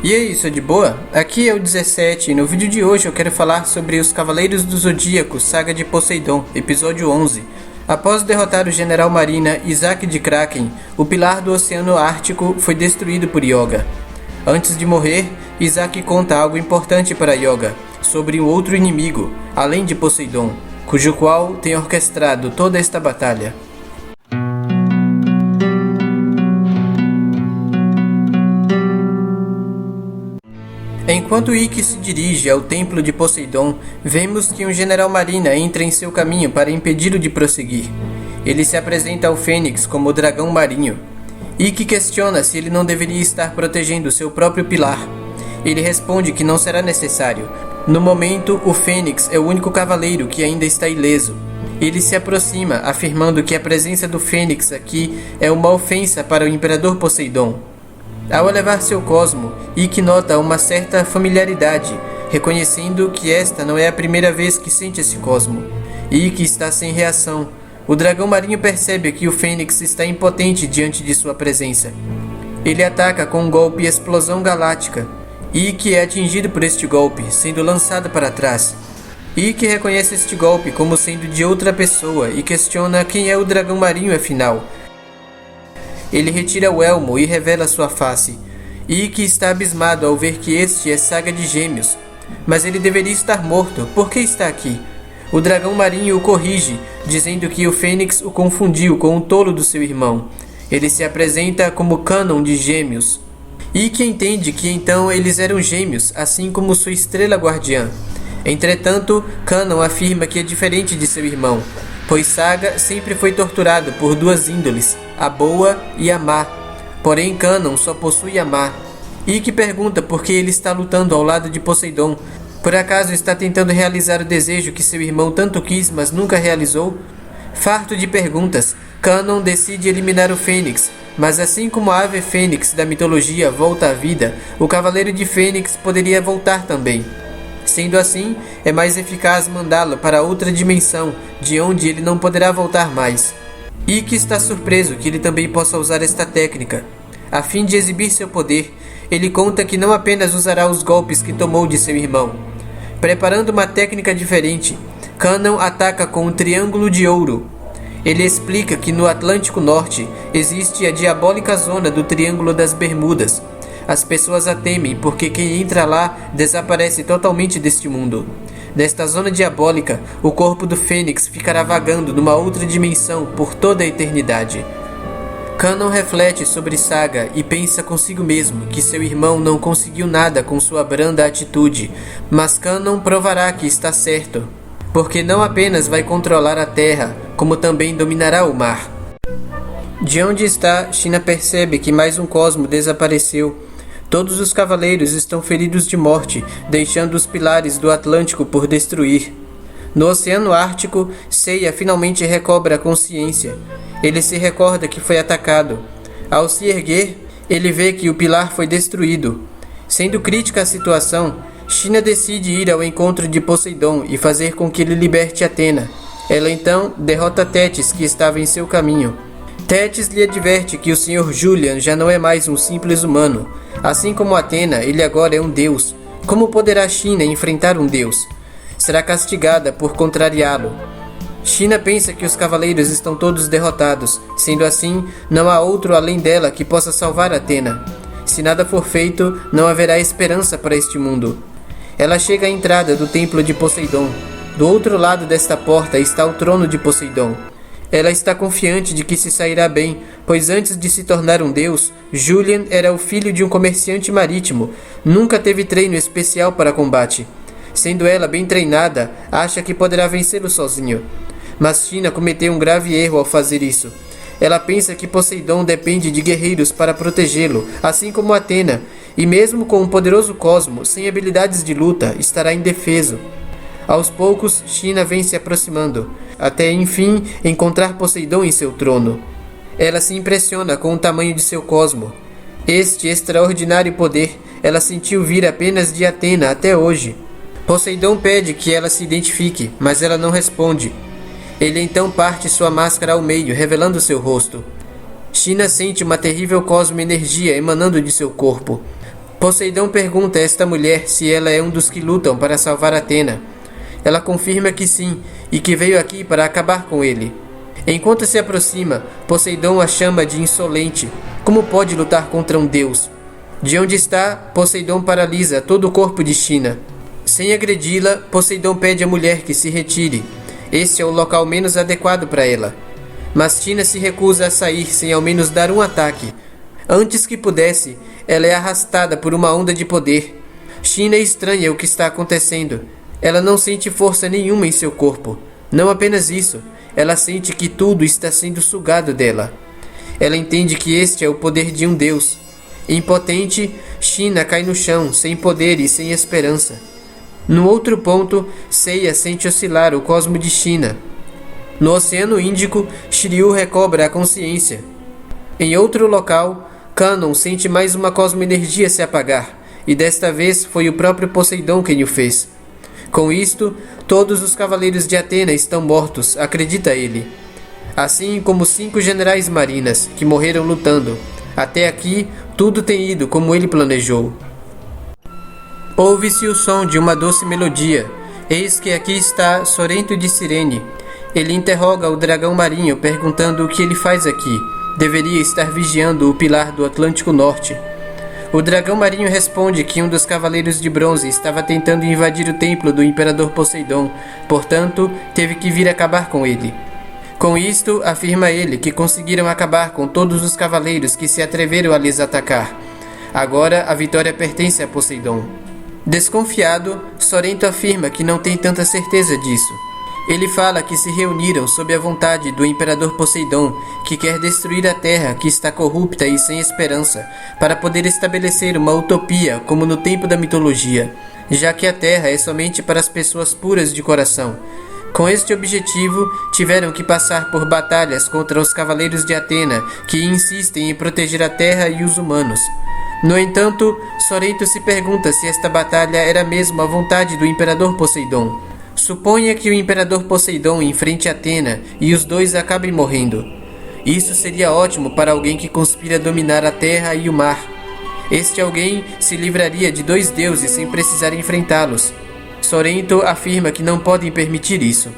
E aí, isso é de boa? Aqui é o 17 e no vídeo de hoje eu quero falar sobre os Cavaleiros do Zodíaco, Saga de Poseidon, episódio 11. Após derrotar o General Marina Isaac de Kraken, o pilar do Oceano Ártico foi destruído por Yoga. Antes de morrer, Isaac conta algo importante para Yoga, sobre um outro inimigo, além de Poseidon, cujo qual tem orquestrado toda esta batalha. Enquanto Ikki se dirige ao templo de Poseidon, vemos que um general marina entra em seu caminho para impedi-lo de prosseguir. Ele se apresenta ao Fênix como o dragão marinho. Ikki questiona se ele não deveria estar protegendo seu próprio pilar. Ele responde que não será necessário. No momento, o Fênix é o único cavaleiro que ainda está ileso. Ele se aproxima, afirmando que a presença do Fênix aqui é uma ofensa para o Imperador Poseidon. Ao elevar seu cosmo, Ikki nota uma certa familiaridade, reconhecendo que esta não é a primeira vez que sente esse cosmo. Ikki está sem reação. O dragão marinho percebe que o Fênix está impotente diante de sua presença. Ele ataca com um golpe Explosão Galáctica. Ikki é atingido por este golpe, sendo lançado para trás. Ikki reconhece este golpe como sendo de outra pessoa e questiona quem é o dragão marinho afinal. Ele retira o elmo e revela sua face. Ikki está abismado ao ver que este é Saga de Gêmeos. Mas ele deveria estar morto. Por que está aqui? O dragão marinho o corrige, dizendo que o Fênix o confundiu com o tolo do seu irmão. Ele se apresenta como Cânon de Gêmeos. Ikki entende que então eles eram gêmeos, assim como sua estrela guardiã. Entretanto, Cânon afirma que é diferente de seu irmão, pois Saga sempre foi torturado por duas índoles, a boa e a má. Porém, Cânon só possui a má. Ikki pergunta por que ele está lutando ao lado de Poseidon. Por acaso está tentando realizar o desejo que seu irmão tanto quis, mas nunca realizou? Farto de perguntas, Cânon decide eliminar o Fênix, mas assim como a ave Fênix da mitologia volta à vida, o Cavaleiro de Fênix poderia voltar também. Sendo assim, é mais eficaz mandá-lo para outra dimensão, de onde ele não poderá voltar mais. Ikki está surpreso que ele também possa usar esta técnica. A fim de exibir seu poder, ele conta que não apenas usará os golpes que tomou de seu irmão. Preparando uma técnica diferente, Cânon ataca com um triângulo de ouro. Ele explica que no Atlântico Norte existe a diabólica zona do Triângulo das Bermudas. As pessoas a temem porque quem entra lá desaparece totalmente deste mundo. Nesta zona diabólica, o corpo do Fênix ficará vagando numa outra dimensão por toda a eternidade. Cânon reflete sobre Saga e pensa consigo mesmo que seu irmão não conseguiu nada com sua branda atitude, mas Cânon provará que está certo, porque não apenas vai controlar a terra, como também dominará o mar. De onde está, China percebe que mais um cosmo desapareceu. Todos os cavaleiros estão feridos de morte, deixando os pilares do Atlântico por destruir. No Oceano Ártico, Seiya finalmente recobra a consciência. Ele se recorda que foi atacado. Ao se erguer, ele vê que o pilar foi destruído. Sendo crítica à situação, China decide ir ao encontro de Poseidon e fazer com que ele liberte Atena. Ela então derrota Tétis, que estava em seu caminho. Tétis lhe adverte que o Sr. Julian já não é mais um simples humano. Assim como Atena, ele agora é um deus. Como poderá China enfrentar um deus? Será castigada por contrariá-lo. China pensa que os cavaleiros estão todos derrotados. Sendo assim, não há outro além dela que possa salvar Atena. Se nada for feito, não haverá esperança para este mundo. Ela chega à entrada do templo de Poseidon. Do outro lado desta porta está o trono de Poseidon. Ela está confiante de que se sairá bem, pois antes de se tornar um deus, Julian era o filho de um comerciante marítimo. Nunca teve treino especial para combate. Sendo ela bem treinada, acha que poderá vencê-lo sozinho. Mas China cometeu um grave erro ao fazer isso. Ela pensa que Poseidon depende de guerreiros para protegê-lo, assim como Atena, e mesmo com um poderoso cosmo, sem habilidades de luta, estará indefeso. Aos poucos, China vem se aproximando, até enfim encontrar Poseidon em seu trono. Ela se impressiona com o tamanho de seu cosmo. Este extraordinário poder ela sentiu vir apenas de Atena até hoje. Poseidon pede que ela se identifique, mas ela não responde. Ele então parte sua máscara ao meio, revelando seu rosto. China sente uma terrível cosmo-energia emanando de seu corpo. Poseidon pergunta a esta mulher se ela é um dos que lutam para salvar Atena. Ela confirma que sim, e que veio aqui para acabar com ele. Enquanto se aproxima, Poseidon a chama de insolente. Como pode lutar contra um deus? De onde está, Poseidon paralisa todo o corpo de China. Sem agredi-la, Poseidon pede à mulher que se retire. Este é o local menos adequado para ela. Mas China se recusa a sair sem ao menos dar um ataque. Antes que pudesse, ela é arrastada por uma onda de poder. China estranha o que está acontecendo. Ela não sente força nenhuma em seu corpo. Não apenas isso, ela sente que tudo está sendo sugado dela. Ela entende que este é o poder de um deus. Impotente, China cai no chão, sem poder e sem esperança. No outro ponto, Seiya sente oscilar o cosmo de China. No Oceano Índico, Shiryu recobra a consciência. Em outro local, Canon sente mais uma cosmoenergia se apagar, e desta vez foi o próprio Poseidon quem o fez. Com isto, todos os cavaleiros de Atena estão mortos, acredita ele. Assim como 5 generais marinas, que morreram lutando. Até aqui, tudo tem ido como ele planejou. Ouve-se o som de uma doce melodia. Eis que aqui está Sorento de Cirene. Ele interroga o dragão marinho, perguntando o que ele faz aqui. Deveria estar vigiando o pilar do Atlântico Norte. O dragão marinho responde que um dos cavaleiros de bronze estava tentando invadir o templo do imperador Poseidon, portanto, teve que vir acabar com ele. Com isto, afirma ele que conseguiram acabar com todos os cavaleiros que se atreveram a lhes atacar. Agora, a vitória pertence a Poseidon. Desconfiado, Sorento afirma que não tem tanta certeza disso. Ele fala que se reuniram sob a vontade do imperador Poseidon, que quer destruir a terra que está corrupta e sem esperança, para poder estabelecer uma utopia como no tempo da mitologia, já que a terra é somente para as pessoas puras de coração. Com este objetivo, tiveram que passar por batalhas contra os cavaleiros de Atena, que insistem em proteger a terra e os humanos. No entanto, Sorento se pergunta se esta batalha era mesmo a vontade do imperador Poseidon. Suponha que o imperador Poseidon enfrente Atena e os dois acabem morrendo. Isso seria ótimo para alguém que conspira dominar a terra e o mar. Este alguém se livraria de 2 deuses sem precisar enfrentá-los. Sorento afirma que não podem permitir isso.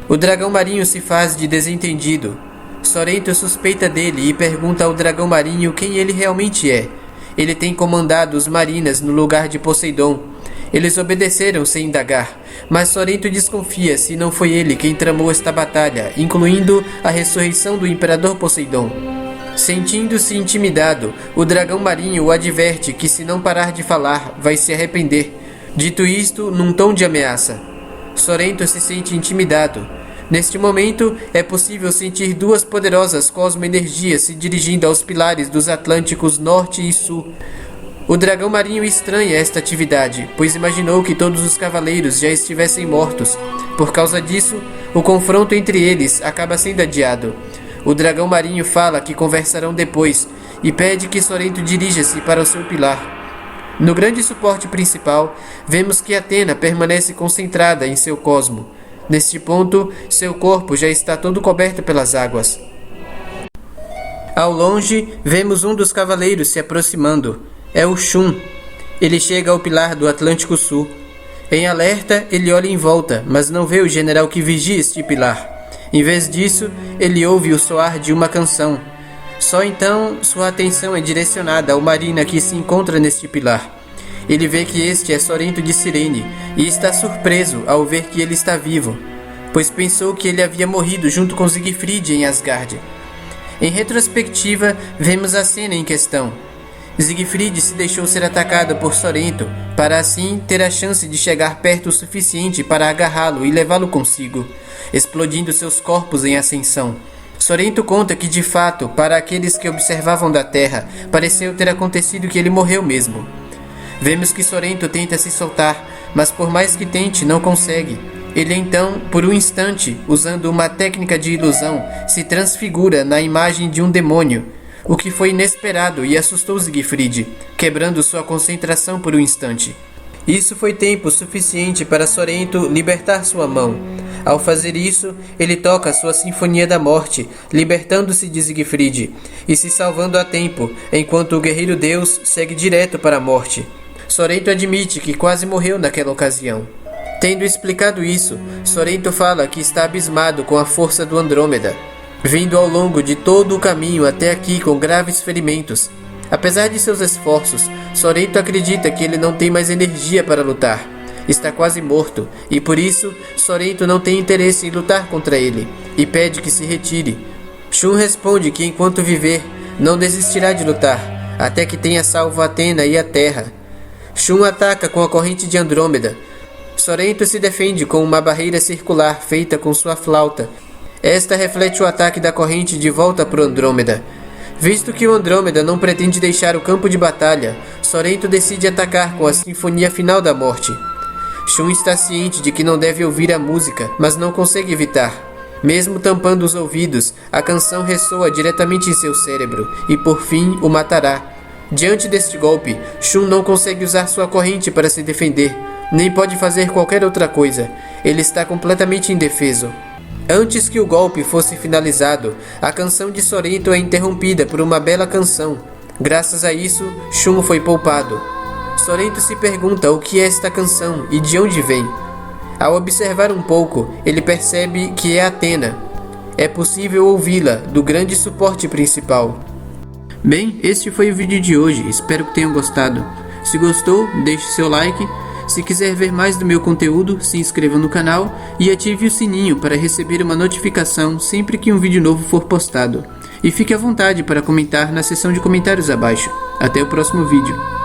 O dragão marinho se faz de desentendido. Sorento suspeita dele e pergunta ao dragão marinho quem ele realmente é. Ele tem comandado os marinas no lugar de Poseidon. Eles obedeceram sem indagar, mas Sorento desconfia se não foi ele quem tramou esta batalha, incluindo a ressurreição do imperador Poseidon. Sentindo-se intimidado, o dragão marinho o adverte que se não parar de falar, vai se arrepender. Dito isto, num tom de ameaça. Sorento se sente intimidado. Neste momento, é possível sentir 2 poderosas cosmoenergias se dirigindo aos pilares dos Atlânticos Norte e Sul. O dragão marinho estranha esta atividade, pois imaginou que todos os cavaleiros já estivessem mortos. Por causa disso, o confronto entre eles acaba sendo adiado. O dragão marinho fala que conversarão depois e pede que Sorento dirija-se para o seu pilar. No grande suporte principal, vemos que Atena permanece concentrada em seu cosmo. Neste ponto, seu corpo já está todo coberto pelas águas. Ao longe, vemos um dos cavaleiros se aproximando. É o Shun. Ele chega ao pilar do Atlântico Sul. Em alerta, ele olha em volta, mas não vê o general que vigia este pilar. Em vez disso, ele ouve o soar de uma canção. Só então, sua atenção é direcionada ao marina que se encontra neste pilar. Ele vê que este é Sorento de Cirene e está surpreso ao ver que ele está vivo, pois pensou que ele havia morrido junto com Siegfried em Asgard. Em retrospectiva, vemos a cena em questão. Siegfried se deixou ser atacado por Sorento, para assim ter a chance de chegar perto o suficiente para agarrá-lo e levá-lo consigo, explodindo seus corpos em ascensão. Sorento conta que, de fato, para aqueles que observavam da terra, pareceu ter acontecido que ele morreu mesmo. Vemos que Sorento tenta se soltar, mas por mais que tente, não consegue. Ele então, por um instante, usando uma técnica de ilusão, se transfigura na imagem de um demônio, o que foi inesperado e assustou Siegfried, quebrando sua concentração por um instante. Isso foi tempo suficiente para Sorento libertar sua mão. Ao fazer isso, ele toca sua Sinfonia da Morte, libertando-se de Siegfried e se salvando a tempo, enquanto o guerreiro deus segue direto para a morte. Sorento admite que quase morreu naquela ocasião. Tendo explicado isso, Sorento fala que está abismado com a força do Andrômeda, vindo ao longo de todo o caminho até aqui com graves ferimentos. Apesar de seus esforços, Sorento acredita que ele não tem mais energia para lutar. Está quase morto, e por isso, Sorento não tem interesse em lutar contra ele, e pede que se retire. Shun responde que enquanto viver, não desistirá de lutar, até que tenha salvo Athena e a Terra. Shun ataca com a corrente de Andrômeda. Sorento se defende com uma barreira circular feita com sua flauta. Esta reflete o ataque da corrente de volta para o Andrômeda. Visto que o Andrômeda não pretende deixar o campo de batalha, Sorento decide atacar com a Sinfonia Final da Morte. Shun está ciente de que não deve ouvir a música, mas não consegue evitar. Mesmo tampando os ouvidos, a canção ressoa diretamente em seu cérebro e por fim o matará. Diante deste golpe, Shun não consegue usar sua corrente para se defender, nem pode fazer qualquer outra coisa. Ele está completamente indefeso. Antes que o golpe fosse finalizado, a canção de Sorento é interrompida por uma bela canção. Graças a isso, Shun foi poupado. Sorento se pergunta o que é esta canção e de onde vem. Ao observar um pouco, ele percebe que é Athena. É possível ouvi-la do grande suporte principal. Bem, este foi o vídeo de hoje, espero que tenham gostado. Se gostou, deixe seu like. Se quiser ver mais do meu conteúdo, se inscreva no canal e ative o sininho para receber uma notificação sempre que um vídeo novo for postado. E fique à vontade para comentar na seção de comentários abaixo. Até o próximo vídeo.